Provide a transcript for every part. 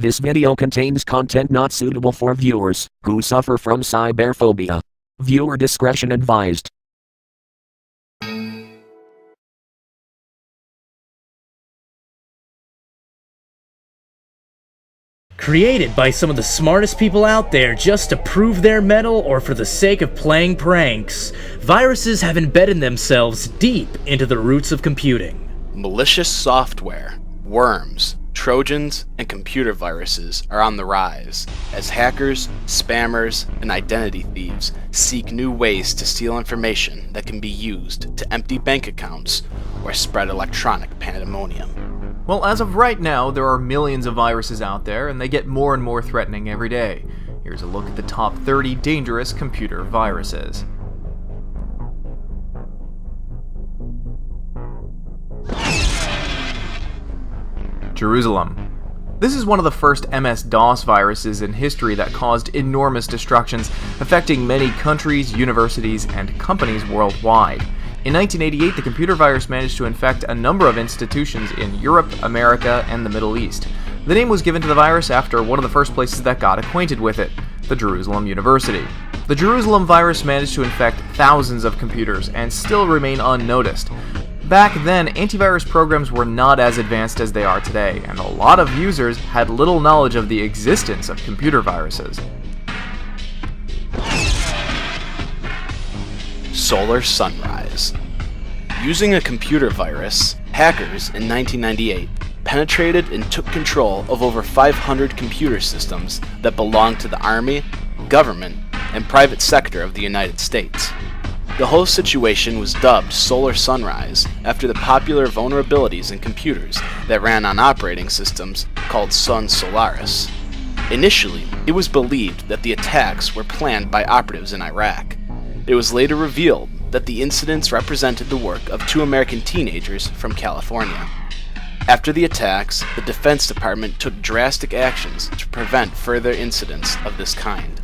This video contains content not suitable for viewers who suffer from cyberphobia. Viewer discretion advised. Created by some of the smartest people out there just to prove their mettle or for the sake of playing pranks, viruses have embedded themselves deep into the roots of computing. Malicious software, worms, Trojans, and computer viruses are on the rise as hackers, spammers, and identity thieves seek new ways to steal information that can be used to empty bank accounts or spread electronic pandemonium. Well, as of right now, there are millions of viruses out there, and they get more and more threatening every day. Here's a look at the top 30 dangerous computer viruses. Jerusalem. This is one of the first MS-DOS viruses in history that caused enormous destructions, affecting many countries, universities, and companies worldwide. In 1988, the computer virus managed to infect a number of institutions in Europe, America, and the Middle East. The name was given to the virus after one of the first places that got acquainted with it, the Jerusalem University. The Jerusalem virus managed to infect thousands of computers and still remain unnoticed. Back then, antivirus programs were not as advanced as they are today, and a lot of users had little knowledge of the existence of computer viruses. Solar Sunrise. Using a computer virus, hackers in 1998 penetrated and took control of over 500 computer systems that belonged to the Army, government, and private sector of the United States. The whole situation was dubbed Solar Sunrise after the popular vulnerabilities in computers that ran on operating systems called Sun Solaris. Initially, it was believed that the attacks were planned by operatives in Iraq. It was later revealed that the incidents represented the work of 2 American teenagers from California. After the attacks, the Defense Department took drastic actions to prevent further incidents of this kind.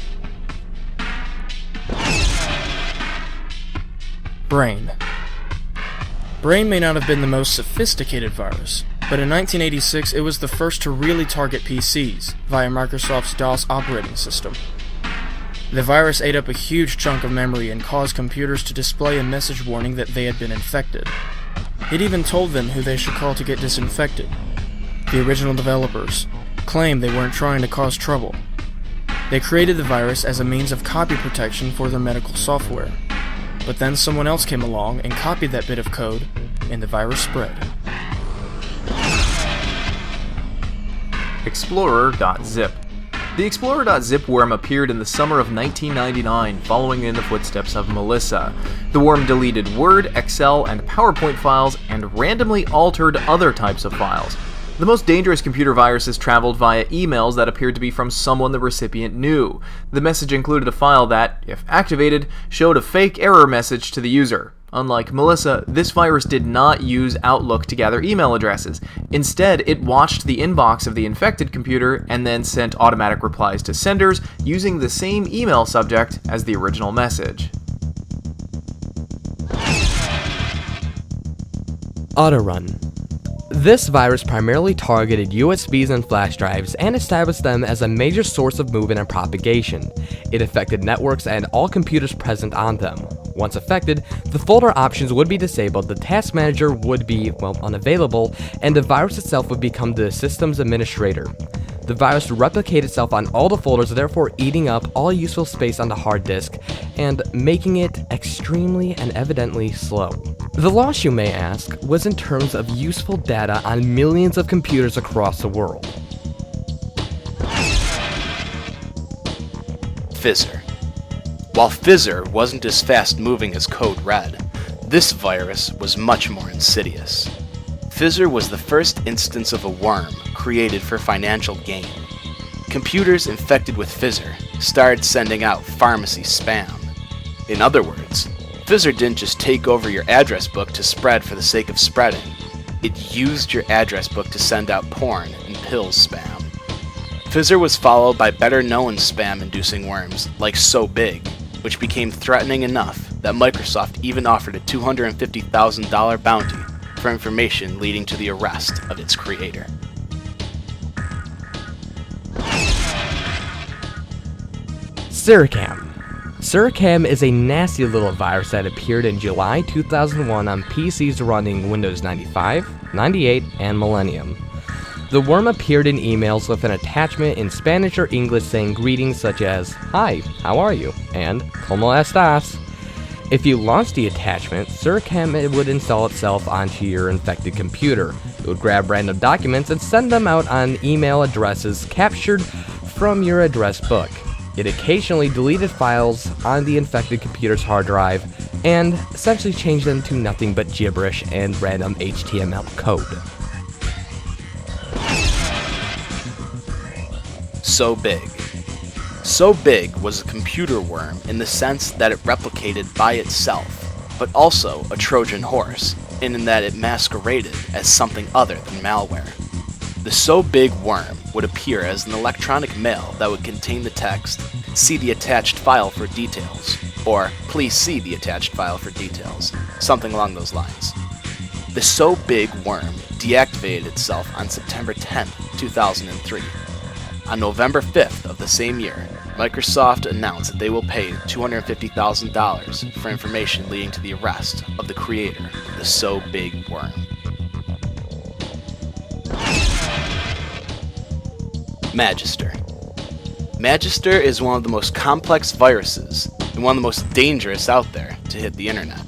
Brain. Brain may not have been the most sophisticated virus, but in 1986 it was the first to really target PCs via Microsoft's DOS operating system. The virus ate up a huge chunk of memory and caused computers to display a message warning that they had been infected. It even told them who they should call to get disinfected. The original developers claimed they weren't trying to cause trouble. They created the virus as a means of copy protection for their medical software. But then someone else came along and copied that bit of code, and the virus spread. Explorer.zip. The Explorer.zip worm appeared in the summer of 1999, following in the footsteps of Melissa. The worm deleted Word, Excel, and PowerPoint files, and randomly altered other types of files. The most dangerous computer viruses traveled via emails that appeared to be from someone the recipient knew. The message included a file that, if activated, showed a fake error message to the user. Unlike Melissa, this virus did not use Outlook to gather email addresses. Instead, it watched the inbox of the infected computer and then sent automatic replies to senders using the same email subject as the original message. Autorun. This virus primarily targeted USBs and flash drives and established them as a major source of movement and propagation. It affected networks and all computers present on them. Once affected, the folder options would be disabled, the task manager would be, unavailable, and the virus itself would become the system's administrator. The virus would replicate itself on all the folders, therefore eating up all useful space on the hard disk and making it extremely and evidently slow. The loss, you may ask, was in terms of useful data on millions of computers across the world. Fizzer. While Fizzer wasn't as fast-moving as Code Red, this virus was much more insidious. Fizzer was the first instance of a worm created for financial gain. Computers infected with Fizzer started sending out pharmacy spam. In other words, Fizzer didn't just take over your address book to spread for the sake of spreading. It used your address book to send out porn and pills spam. Fizzer was followed by better-known spam-inducing worms like So Big, which became threatening enough that Microsoft even offered a $250,000 bounty for information leading to the arrest of its creator. Suricam. Suricam is a nasty little virus that appeared in July 2001 on PCs running Windows 95, 98, and Millennium. The worm appeared in emails with an attachment in Spanish or English saying greetings such as, "Hi, how are you?" and "Como estas?" If you launched the attachment, Suricam would install itself onto your infected computer. It would grab random documents and send them out on email addresses captured from your address book. It occasionally deleted files on the infected computer's hard drive and essentially changed them to nothing but gibberish and random HTML code. So Big. So Big was a computer worm in the sense that it replicated by itself, but also a Trojan horse, in that it masqueraded as something other than malware. The So Big worm would appear as an electronic mail that would contain the text, "See the attached file for details," or "Please see the attached file for details," something along those lines. The So Big worm deactivated itself on September 10, 2003. On November 5th of the same year, Microsoft announced that they will pay $250,000 for information leading to the arrest of the creator of the So Big worm. Magister. Magister is one of the most complex viruses and one of the most dangerous out there to hit the internet.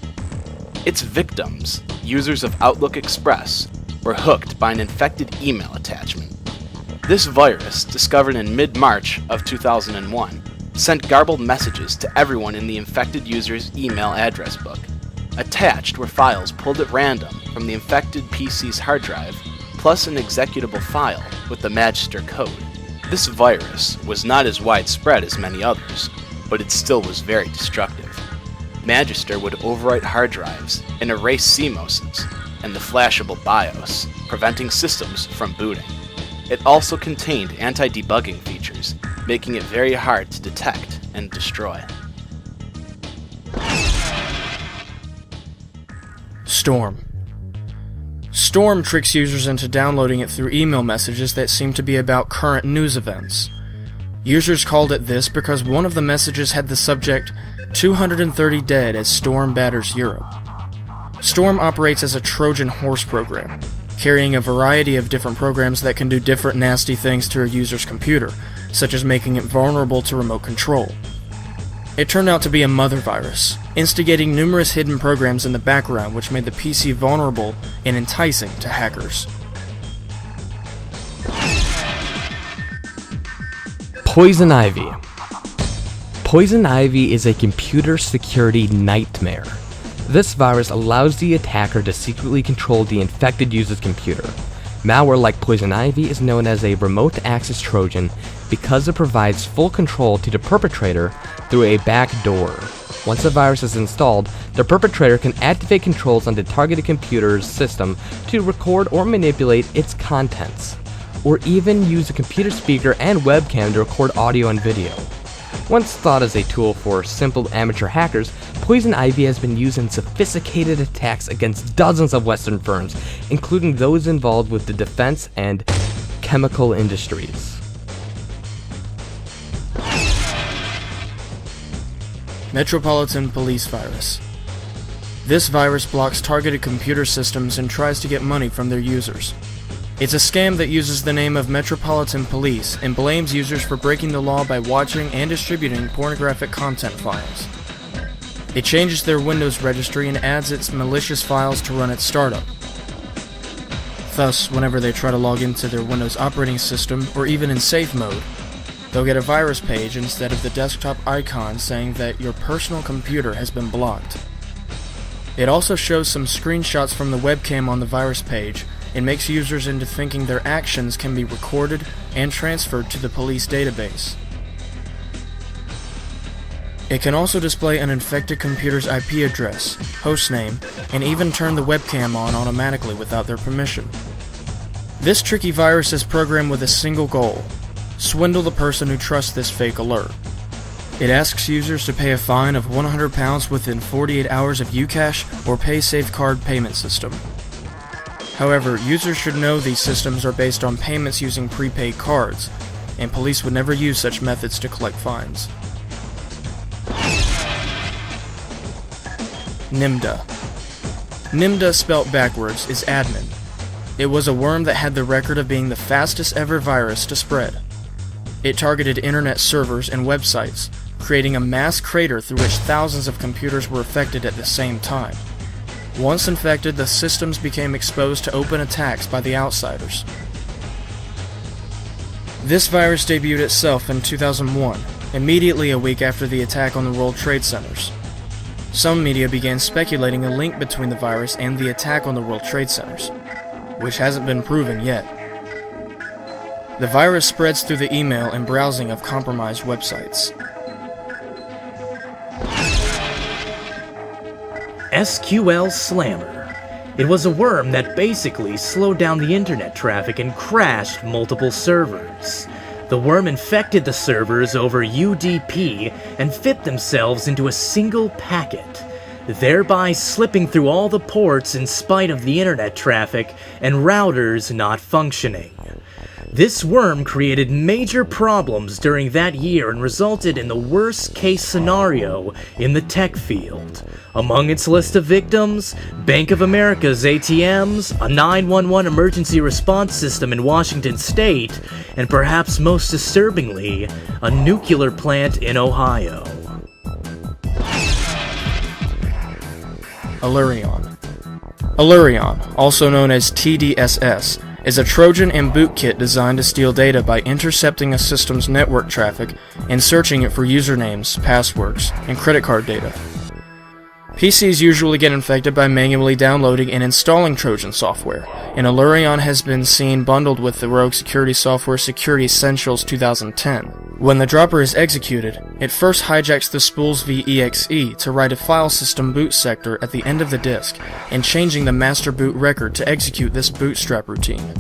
Its victims, users of Outlook Express, were hooked by an infected email attachment. This virus, discovered in mid-March of 2001, sent garbled messages to everyone in the infected user's email address book. Attached were files pulled at random from the infected PC's hard drive, plus an executable file with the Magister code. This virus was not as widespread as many others, but it still was very destructive. Magister would overwrite hard drives and erase CMOSes and the flashable BIOS, preventing systems from booting. It also contained anti-debugging features, making it very hard to detect and destroy. Storm. Storm tricks users into downloading it through email messages that seem to be about current news events. Users called it this because one of the messages had the subject, 230 dead as storm batters Europe. Storm operates as a Trojan horse program, carrying a variety of different programs that can do different nasty things to a user's computer, such as making it vulnerable to remote control. It turned out to be a mother virus, instigating numerous hidden programs in the background which made the PC vulnerable and enticing to hackers. Poison Ivy. Poison Ivy is a computer security nightmare. This virus allows the attacker to secretly control the infected user's computer. Malware like Poison Ivy is known as a remote access Trojan because it provides full control to the perpetrator through a back door. Once the virus is installed, the perpetrator can activate controls on the targeted computer's system to record or manipulate its contents, or even use a computer speaker and webcam to record audio and video. Once thought as a tool for simple amateur hackers, Poison Ivy has been used in sophisticated attacks against dozens of Western firms, including those involved with the defense and chemical industries. Metropolitan Police Virus. This virus blocks targeted computer systems and tries to get money from their users. It's a scam that uses the name of Metropolitan Police and blames users for breaking the law by watching and distributing pornographic content files. It changes their Windows registry and adds its malicious files to run its startup. Thus, whenever they try to log into their Windows operating system or even in safe mode, they'll get a virus page instead of the desktop icon saying that your personal computer has been blocked. It also shows some screenshots from the webcam on the virus page and makes users into thinking their actions can be recorded and transferred to the police database. It can also display an infected computer's IP address, hostname, and even turn the webcam on automatically without their permission. This tricky virus is programmed with a single goal: swindle the person who trusts this fake alert. It asks users to pay a fine of £100 within 48 hours of Ucash or PaySafe card payment system. However, users should know these systems are based on payments using prepaid cards, and police would never use such methods to collect fines. NIMDA. NIMDA, spelt backwards, is admin. It was a worm that had the record of being the fastest ever virus to spread. It targeted internet servers and websites, creating a mass crater through which thousands of computers were affected at the same time. Once infected, the systems became exposed to open attacks by the outsiders. This virus debuted itself in 2001, immediately a week after the attack on the World Trade Centers. Some media began speculating a link between the virus and the attack on the World Trade Centers, which hasn't been proven yet. The virus spreads through the email and browsing of compromised websites. SQL Slammer. It was a worm that basically slowed down the internet traffic and crashed multiple servers. The worm infected the servers over UDP and fit themselves into a single packet, thereby slipping through all the ports in spite of the internet traffic and routers not functioning. This worm created major problems during that year and resulted in the worst case scenario in the tech field. Among its list of victims, Bank of America's ATMs, a 911 emergency response system in Washington state, and perhaps most disturbingly, a nuclear plant in Ohio. Allurion. Allurion, also known as TDSS, is a Trojan and bootkit designed to steal data by intercepting a system's network traffic and searching it for usernames, passwords, and credit card data. PCs usually get infected by manually downloading and installing Trojan software, and Allurion has been seen bundled with the rogue security software Security Essentials 2010. When the dropper is executed, it first hijacks the spools vExe to write a file system boot sector at the end of the disk, and changing the master boot record to execute this bootstrap routine.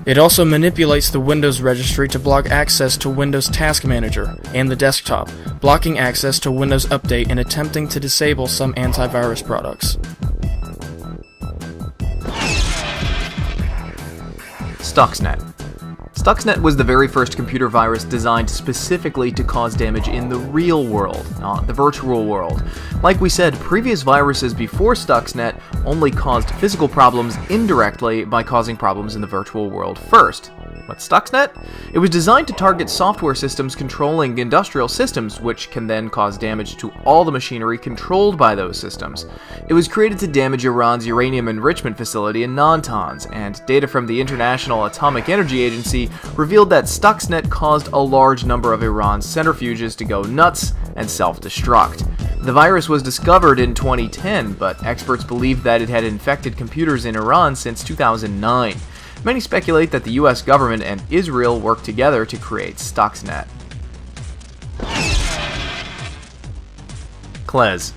It also manipulates the Windows registry to block access to Windows Task Manager and the desktop, blocking access to Windows Update and attempting to disable some antivirus products. Stuxnet. Stuxnet was the very first computer virus designed specifically to cause damage in the real world, not the virtual world. Like we said, previous viruses before Stuxnet only caused physical problems indirectly by causing problems in the virtual world first. But Stuxnet? It was designed to target software systems controlling industrial systems, which can then cause damage to all the machinery controlled by those systems. It was created to damage Iran's uranium enrichment facility in Natanz, and data from the International Atomic Energy Agency revealed that Stuxnet caused a large number of Iran's centrifuges to go nuts and self-destruct. The virus was discovered in 2010, but experts believe that it had infected computers in Iran since 2009. Many speculate that the US government and Israel worked together to create Stuxnet. CLES.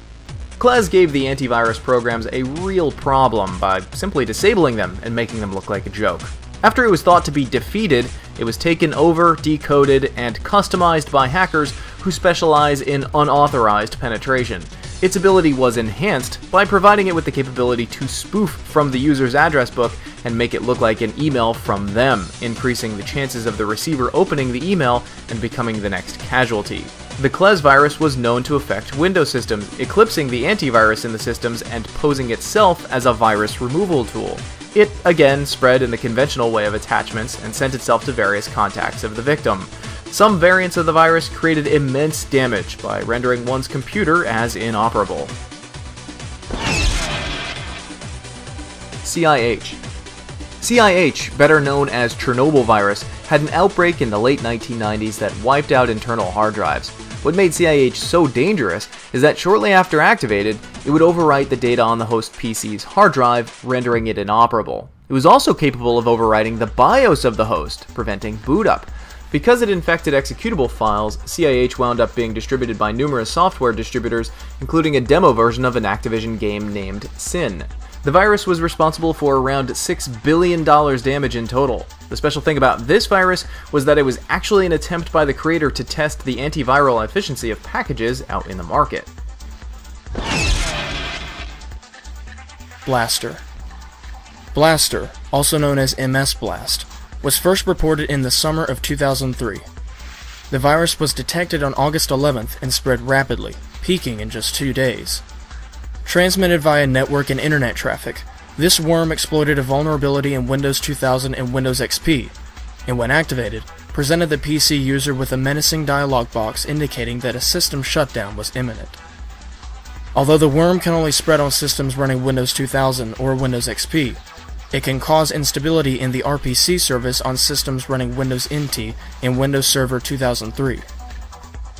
CLES gave the antivirus programs a real problem by simply disabling them and making them look like a joke. After it was thought to be defeated, it was taken over, decoded, and customized by hackers who specialize in unauthorized penetration. Its ability was enhanced by providing it with the capability to spoof from the user's address book and make it look like an email from them, increasing the chances of the receiver opening the email and becoming the next casualty. The CLES virus was known to affect Windows systems, eclipsing the antivirus in the systems and posing itself as a virus removal tool. It, again, spread in the conventional way of attachments and sent itself to various contacts of the victim. Some variants of the virus created immense damage by rendering one's computer as inoperable. CIH. CIH, better known as Chernobyl virus, had an outbreak in the late 1990s that wiped out internal hard drives. What made CIH so dangerous is that shortly after activated, it would overwrite the data on the host PC's hard drive, rendering it inoperable. It was also capable of overwriting the BIOS of the host, preventing boot up. Because it infected executable files, CIH wound up being distributed by numerous software distributors, including a demo version of an Activision game named Sin. The virus was responsible for around $6 billion damage in total. The special thing about this virus was that it was actually an attempt by the creator to test the antiviral efficiency of packages out in the market. Blaster. Blaster, also known as MS Blast, was first reported in the summer of 2003. The virus was detected on August 11th and spread rapidly, peaking in just 2 days. Transmitted via network and internet traffic, this worm exploited a vulnerability in Windows 2000 and Windows XP, and when activated, presented the PC user with a menacing dialog box indicating that a system shutdown was imminent. Although the worm can only spread on systems running Windows 2000 or Windows XP, it can cause instability in the RPC service on systems running Windows NT and Windows Server 2003.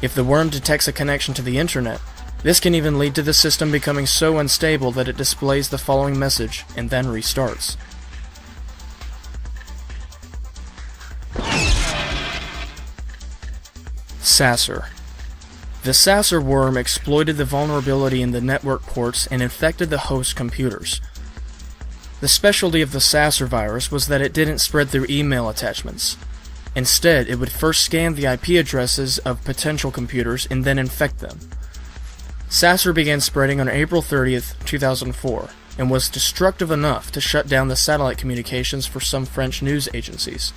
If the worm detects a connection to the internet, this can even lead to the system becoming so unstable that it displays the following message and then restarts. Sasser. The Sasser worm exploited the vulnerability in the network ports and infected the host computers. The specialty of the Sasser virus was that it didn't spread through email attachments. Instead, it would first scan the IP addresses of potential computers and then infect them. Sasser began spreading on April 30th, 2004, and was destructive enough to shut down the satellite communications for some French news agencies.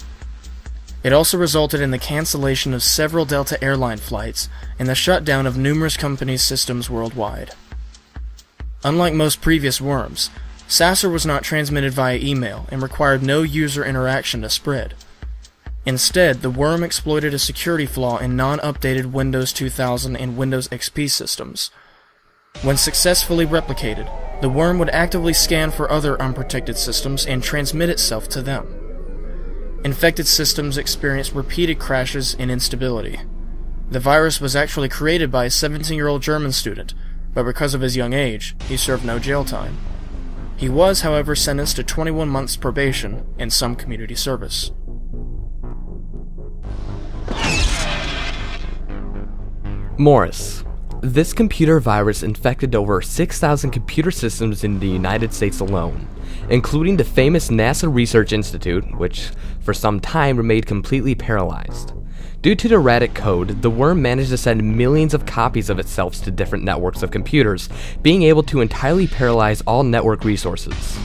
It also resulted in the cancellation of several Delta airline flights and the shutdown of numerous companies' systems worldwide. Unlike most previous worms, Sasser was not transmitted via email and required no user interaction to spread. Instead, the worm exploited a security flaw in non-updated Windows 2000 and Windows XP systems. When successfully replicated, the worm would actively scan for other unprotected systems and transmit itself to them. Infected systems experienced repeated crashes and instability. The virus was actually created by a 17-year-old German student, but because of his young age, he served no jail time. He was, however, sentenced to 21 months probation and some community service. Morris. This computer virus infected over 6,000 computer systems in the United States alone, including the famous NASA Research Institute, which for some time remained completely paralyzed. Due to the erratic code, the worm managed to send millions of copies of itself to different networks of computers, being able to entirely paralyze all network resources.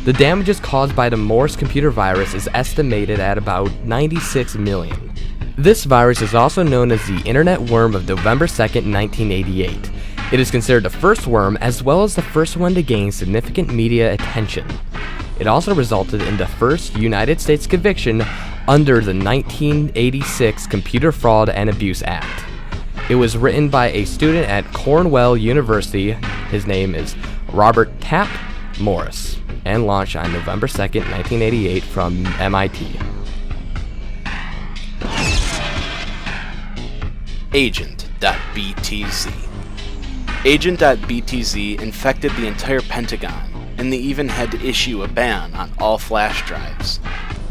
The damages caused by the Morris computer virus is estimated at about 96 million. This virus is also known as the Internet Worm of November 2nd, 1988. It is considered the first worm as well as the first one to gain significant media attention. It also resulted in the first United States conviction under the 1986 Computer Fraud and Abuse Act. It was written by a student at Cornell University, his name is Robert Tapp Morris, and launched on November 2nd, 1988 from MIT. Agent.btz. Agent.btz infected the entire Pentagon, and they even had to issue a ban on all flash drives.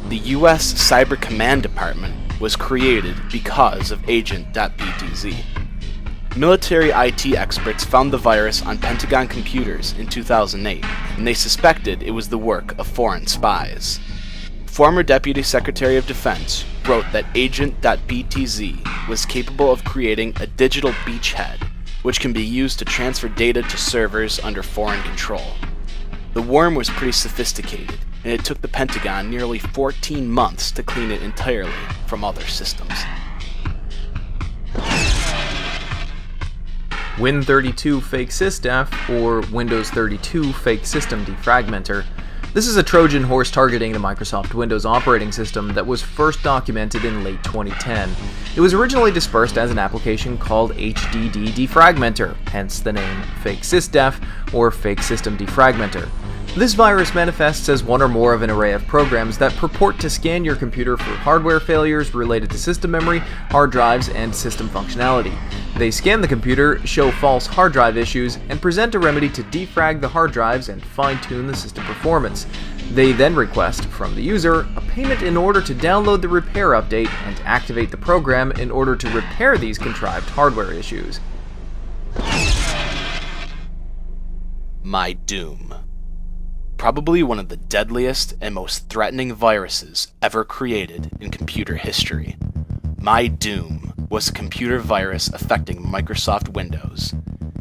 The US Cyber Command Department was created because of Agent.btz. Military IT experts found the virus on Pentagon computers in 2008, and they suspected it was the work of foreign spies. Former Deputy Secretary of Defense wrote that Agent.btz was capable of creating a digital beachhead, which can be used to transfer data to servers under foreign control. The worm was pretty sophisticated, and it took the Pentagon nearly 14 months to clean it entirely from other systems. Win32 Fake Sysdef, or Windows 32 Fake System Defragmenter. This is a Trojan horse targeting the Microsoft Windows operating system that was first documented in late 2010. It was originally dispersed as an application called HDD Defragmenter, hence the name Fake Sysdef or Fake System Defragmenter. This virus manifests as one or more of an array of programs that purport to scan your computer for hardware failures related to system memory, hard drives, and system functionality. They scan the computer, show false hard drive issues, and present a remedy to defrag the hard drives and fine-tune the system performance. They then request from the user a payment in order to download the repair update and activate the program in order to repair these contrived hardware issues. My Doom. Probably one of the deadliest and most threatening viruses ever created in computer history. My Doom was a computer virus affecting Microsoft Windows.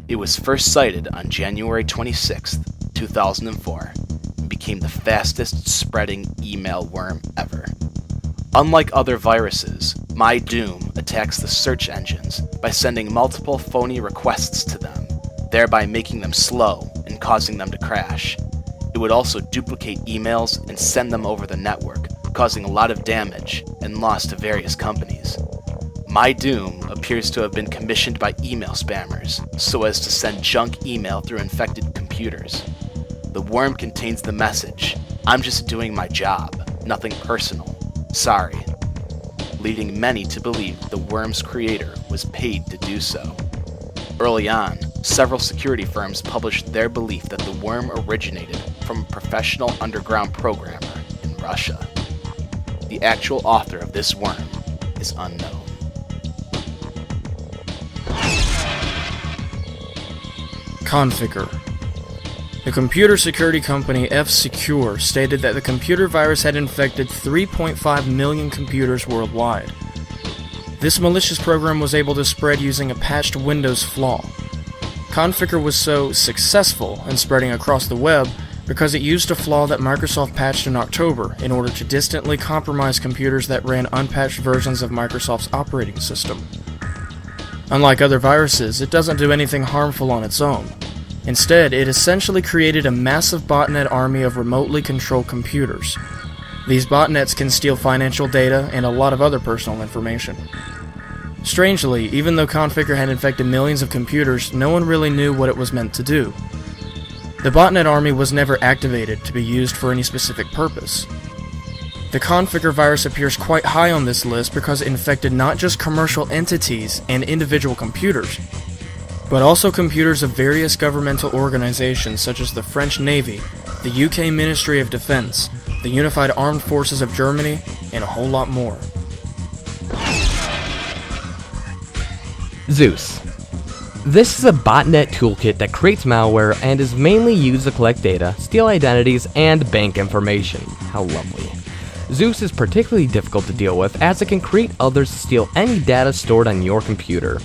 It was first cited on January 26, 2004, and became the fastest spreading email worm ever. Unlike other viruses, My Doom attacks the search engines by sending multiple phony requests to them, thereby making them slow and causing them to crash. It would also duplicate emails and send them over the network, causing a lot of damage and loss to various companies. My doom appears to have been commissioned by email spammers so as to send junk email through infected computers. The worm contains the message, "I'm just doing my job, nothing personal. Sorry," leading many to believe the worm's creator was paid to do so. Early on, several security firms published their belief that the worm originated from a professional underground programmer in Russia. The actual author of this worm is unknown. Conficker. The computer security company F-Secure stated that the computer virus had infected 3.5 million computers worldwide. This malicious program was able to spread using a patched Windows flaw. Conficker was so successful in spreading across the web because it used a flaw that Microsoft patched in October in order to distantly compromise computers that ran unpatched versions of Microsoft's operating system. Unlike other viruses, it doesn't do anything harmful on its own. Instead, it essentially created a massive botnet army of remotely controlled computers. These botnets can steal financial data and a lot of other personal information. Strangely, even though Conficker had infected millions of computers, no one really knew what it was meant to do. The botnet army was never activated to be used for any specific purpose. The Conficker virus appears quite high on this list because it infected not just commercial entities and individual computers, but also computers of various governmental organizations such as the French Navy, the UK Ministry of Defense, the Unified Armed Forces of Germany, and a whole lot more. Zeus. This is a botnet toolkit that creates malware and is mainly used to collect data, steal identities, and bank information. How lovely. Zeus is particularly difficult to deal with as it can create others to steal any data stored on your computer.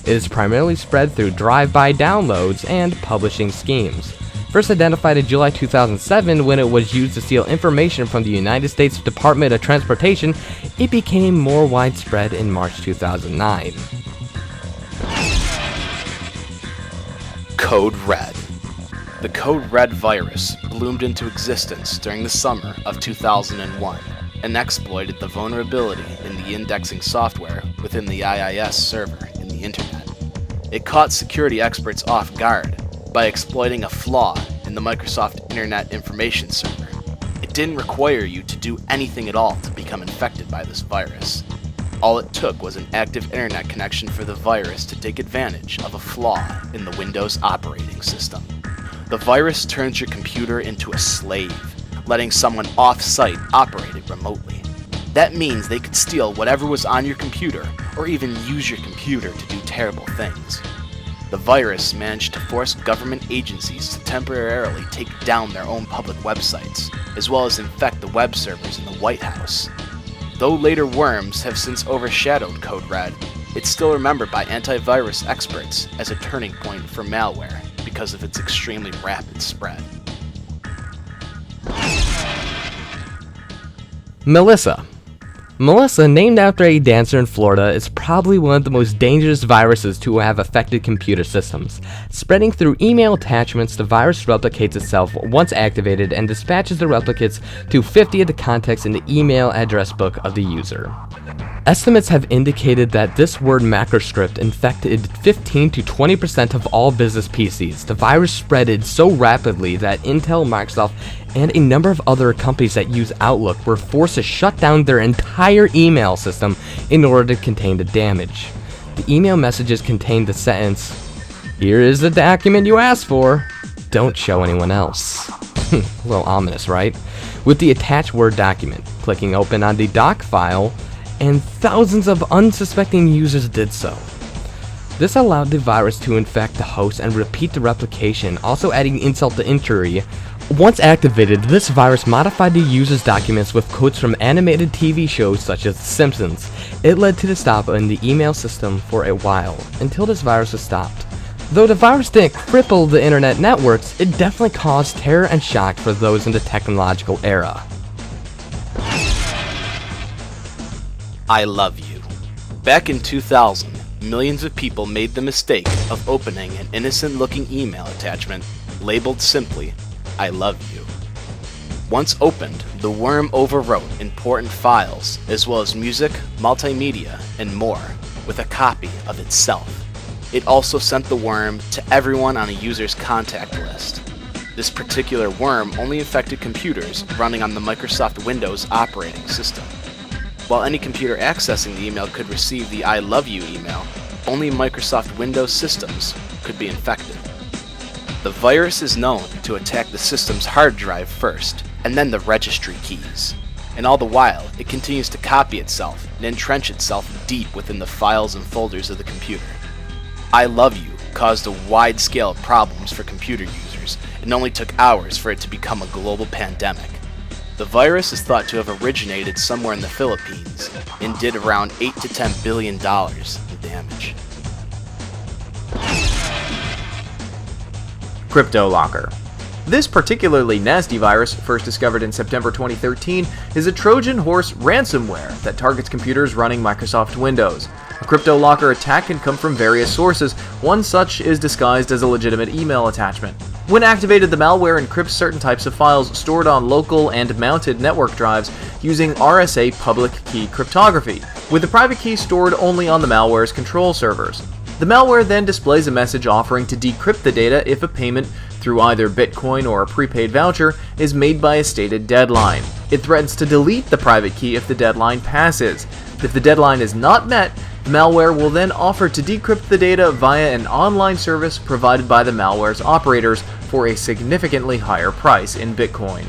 It is primarily spread through drive-by downloads and publishing schemes. First identified in July 2007 when it was used to steal information from the United States Department of Transportation, it became more widespread in March 2009. Code Red. The Code Red virus bloomed into existence during the summer of 2001 and exploited the vulnerability in the indexing software within the IIS server in the internet. It caught security experts off guard by exploiting a flaw in the Microsoft Internet Information Server. It didn't require you to do anything at all to become infected by this virus. All it took was an active internet connection for the virus to take advantage of a flaw in the Windows operating system. The virus turns your computer into a slave, letting someone off-site operate it remotely. That means they could steal whatever was on your computer, or even use your computer to do terrible things. The virus managed to force government agencies to temporarily take down their own public websites, as well as infect the web servers in the White House. Though later worms have since overshadowed Code Red, it's still remembered by antivirus experts as a turning point for malware because of its extremely rapid spread. Melissa. Melissa, named after a dancer in Florida, is probably one of the most dangerous viruses to have affected computer systems. Spreading through email attachments, the virus replicates itself once activated and dispatches the replicates to 50 of the contacts in the email address book of the user. Estimates have indicated that this word macroscript infected 15 to 20% of all business PCs. The virus spreaded so rapidly that Intel, Microsoft, and a number of other companies that use Outlook were forced to shut down their entire email system in order to contain the damage. The email messages contained the sentence, "Here is the document you asked for. Don't show anyone else." A little ominous, right? With the attached Word document, clicking open on the doc file, and thousands of unsuspecting users did so. This allowed the virus to infect the host and repeat the replication, also adding insult to injury. Once activated, this virus modified the user's documents with quotes from animated TV shows such as The Simpsons. It led to the stop in the email system for a while, until this virus was stopped. Though the virus didn't cripple the internet networks, it definitely caused terror and shock for those in the technological era. I love you. Back in 2000, millions of people made the mistake of opening an innocent-looking email attachment labeled simply, "I love you." Once opened, the worm overwrote important files, as well as music, multimedia, and more, with a copy of itself. It also sent the worm to everyone on a user's contact list. This particular worm only affected computers running on the Microsoft Windows operating system. While any computer accessing the email could receive the "I love you" email, only Microsoft Windows systems could be infected. The virus is known to attack the system's hard drive first, and then the registry keys. And all the while, it continues to copy itself and entrench itself deep within the files and folders of the computer. "I love you" caused a wide scale of problems for computer users, and only took hours for it to become a global pandemic. The virus is thought to have originated somewhere in the Philippines and did around $8 to $10 billion in damage. CryptoLocker. This particularly nasty virus, first discovered in September 2013, is a Trojan horse ransomware that targets computers running Microsoft Windows. A CryptoLocker attack can come from various sources. One such is disguised as a legitimate email attachment. When activated, the malware encrypts certain types of files stored on local and mounted network drives using RSA public key cryptography, with the private key stored only on the malware's control servers. The malware then displays a message offering to decrypt the data if a payment through either Bitcoin or a prepaid voucher is made by a stated deadline. It threatens to delete the private key if the deadline passes. If the deadline is not met, the malware will then offer to decrypt the data via an online service provided by the malware's operators for a significantly higher price in Bitcoin.